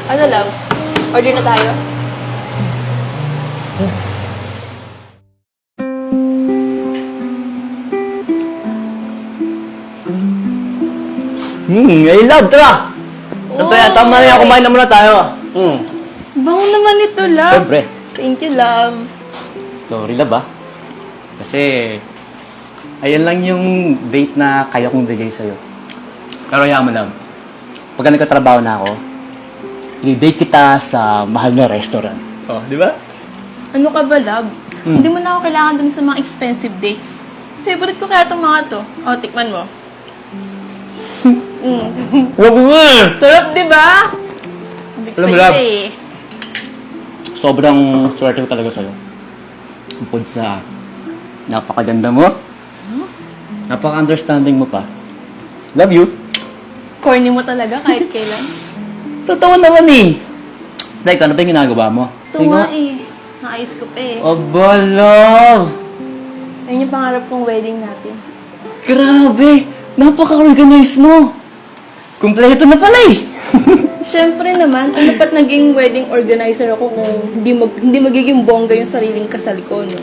Ano, love? Order na tayo? Hey love, tara! Ano ba yan? Tama na yan, kumain na muna tayo. Bango naman ito, love. Siyempre. Thank you, love. Sorry love ah. Kasi, ayan lang yung date na kaya kong bigay sa'yo. Pero yaman love, pagka nagkatrabaho na ako, i-date kita sa mahal na restaurant. Oh, di ba? Ano ka ba, love? Hindi mo na ako kailangan dun sa mga expensive dates. Favorite ko kaya itong mga to. O, tikman mo. Wag mo Sarap, di ba? Big Alam mo, sa'yo love. eh. Sobrang swerte ko talaga sa'yo. Bukod sa napakaganda mo, napaka-understanding mo pa. Love you. Corny mo talaga kahit kailan. Totoo naman eh. Like, ano ba yung ginagawa mo? Ito nga eh. Naayos ko pa eh. Aba, love! Ayun yung pangarap kong wedding natin. Grabe! Napaka-organize mo! Kumpleto na pala eh! Siyempre naman, ano pat naging wedding organizer ako kung hindi magiging bongga yung sariling kasal ko, no?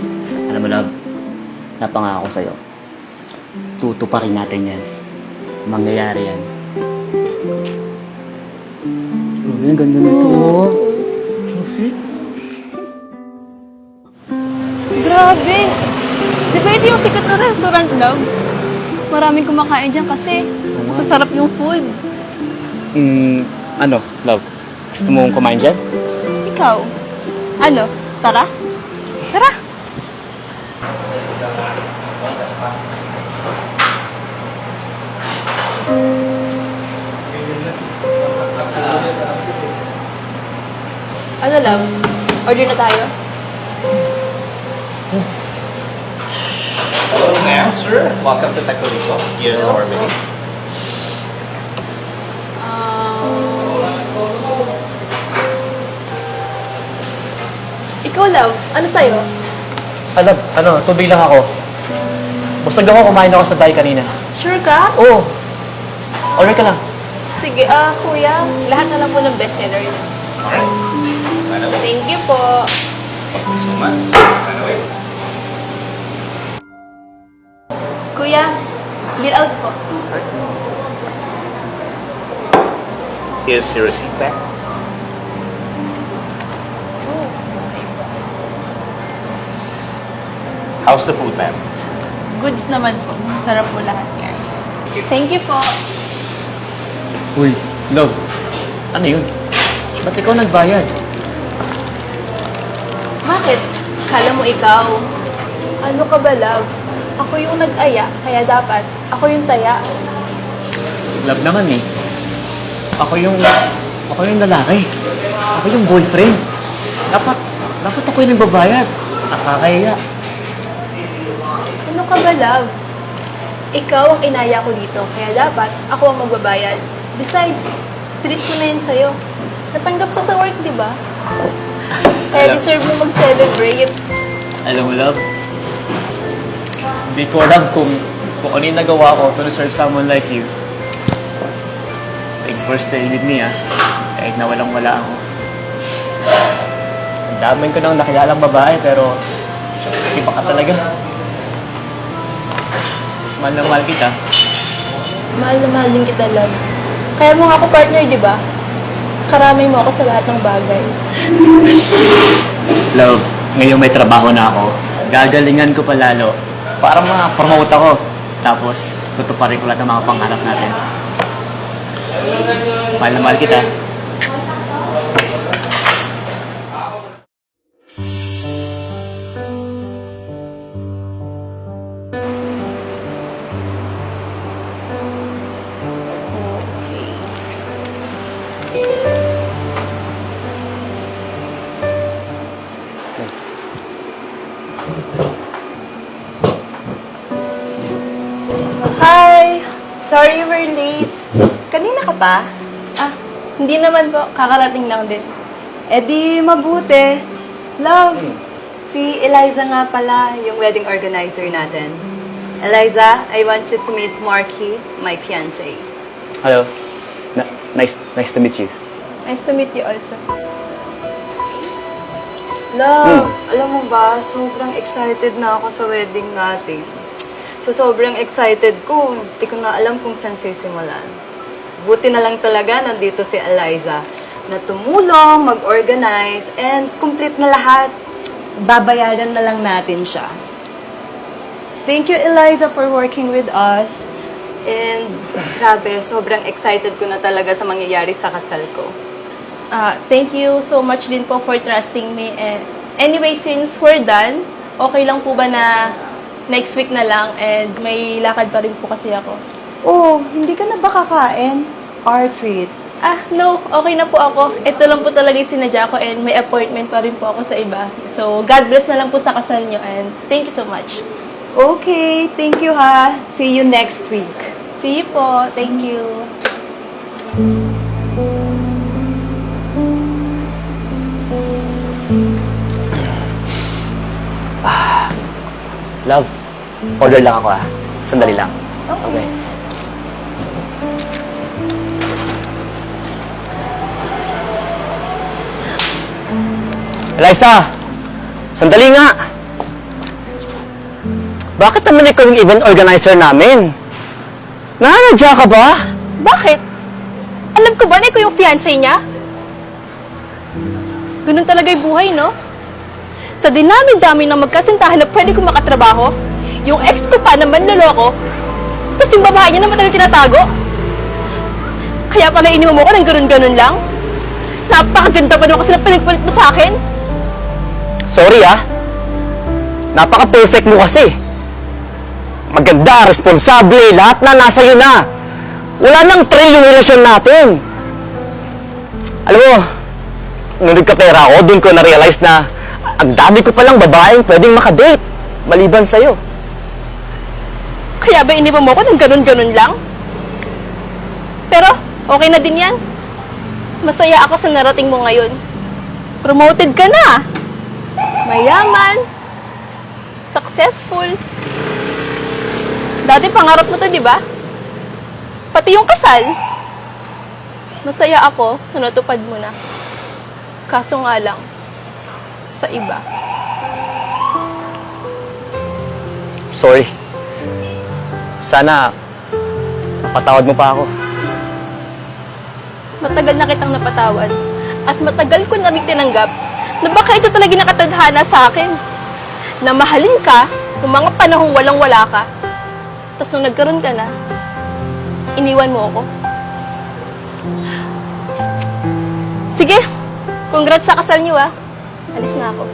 Alam mo, love, napangako sa'yo. Tutuparin natin yan. Mangyayari yan. Grabe, ang ganda nito. Grabe! Di ba ito yung sikat na restaurant, love? Maraming kumakain dyan kasi sasarap yung food. Ano, love? Gusto mong kumain dyan? Ikaw? Ano? Tara? Tara! Ano, love? Order na tayo? Hello, ma'am, sir. Welcome to Tacolico. Here's our menu. Ikaw, love? Ano sa'yo? Alam, tubig lang ako. Busag ako, kumain ako sa bahay kanina. Sure ka? Oo. Order ka lang. Sige, kuya. Lahat na lang po ng bestseller niya. Alright. Right away. Thank you po. Thank you so much. Right away. Kuya, bill out po. Here's your receipt back. How's the food, ma'am? Goods naman po. Sarap po lahat yan. Thank you po. Uy, love. Ano yun? Ba't ikaw nagbayad? Bakit? Kala mo ikaw? Ano ka ba, love? Ako yung nag-aya, kaya dapat ako yung taya. Love naman eh. Ako yung lalaki. Ako yung boyfriend. Dapat ako yung nagbabayad. Nakakahiya. Ano ka ba, love? Ikaw ang inaya ko dito, kaya dapat ako ang magbabayad. Besides, treat ko na yun sa'yo. Natanggap ka sa work, di ba? Kaya deserve mo mag-celebrate. Alam mo, love, hindi ko alam kung ano yung nagawa ko to deserve someone like you. Like, first day with me, kahit na walang-wala ako. Ang daming ko nang nakilalang babae, pero iba ka talaga. Mahal na mahal kita. Mahal na mahal din kita, love. Kaya mo nga ako partner, di ba? Karamay mo ako sa lahat ng bagay. Love, ngayon may trabaho na ako. Gagalingan ko pa lalo. Para ma-promote ako. Tapos, tutuparin ko lahat ng mga pangarap natin. Mahal na mahal kita. Hi! Sorry we're late. Kanina ka pa? Hindi naman po. Kakarating lang din. Eh di mabuti. Love, si Eliza nga pala, yung wedding organizer natin. Eliza, I want you to meet Marky, my fiancé. Hello. Nice to meet you. Nice to meet you also. Love, alam mo ba, sobrang excited na ako sa wedding natin. So, sobrang excited ko. Hindi ko na alam kung saan sisimulan. Buti na lang talaga nandito si Eliza na tumulong, mag-organize, and complete na lahat. Babayaran na lang natin siya. Thank you, Eliza, for working with us. And grabe, sobrang excited ko na talaga sa mangyayari sa kasal ko. Thank you so much din po for trusting me. And anyway, since we're done, okay lang po ba na next week na lang and may lakad pa rin po kasi ako? Oh, hindi ka na ba kakain? Our treat. No, okay na po ako. Ito lang po talaga yung sinadya ko and may appointment pa rin po ako sa iba. So, God bless na lang po sa kasal nyo and thank you so much. Okay, thank you ha. See you next week. See you po. Thank you. Love, order lang ako Sandali lang. Okay. Eliza! Sandali nga! Bakit naman ikaw yung event organizer namin? Nananadya ka ba? Bakit? Alam ko ba na ikaw yung fiancé niya? Ganun talaga yung buhay, no? Sa dinami-dami ng magkasintahan na pwede kong makatrabaho, yung ex ko pa naman naloko, tapos yung babae niya naman talagang tinatago. Kaya pala iniwan mo ko ng ganun-ganun lang? Napakaganda pa naman kasi ng pinagpalit mo sa akin. Sorry Napaka-perfect mo kasi. Maganda, responsable, lahat na nasa iyo na. Wala nang trail yung relasyon natin. Alam mo, nung nagkapera ako, dun ko na-realize na ang dami ko palang babaeng pwedeng makadate, maliban sa'yo. Kaya ba iniwan mo ko ng ganun-ganun lang? Pero, okay na din yan. Masaya ako sa narating mo ngayon. Promoted ka na. Mayaman. Successful. Dati pangarap mo to, di ba? Pati yung kasal. Masaya ako na natupad mo na. Kaso nga lang, sa iba. Sorry. Sana, patawad mo pa ako. Matagal na kitang napatawad. At matagal ko na rin tinanggap na baka ito talaga nakatadhana sa akin. Na mahalin ka noong mga panahong walang-wala ka. Tapos nung nagkaroon ka na, iniwan mo ako. Sige, congrats sa kasal niyo Alis na ako.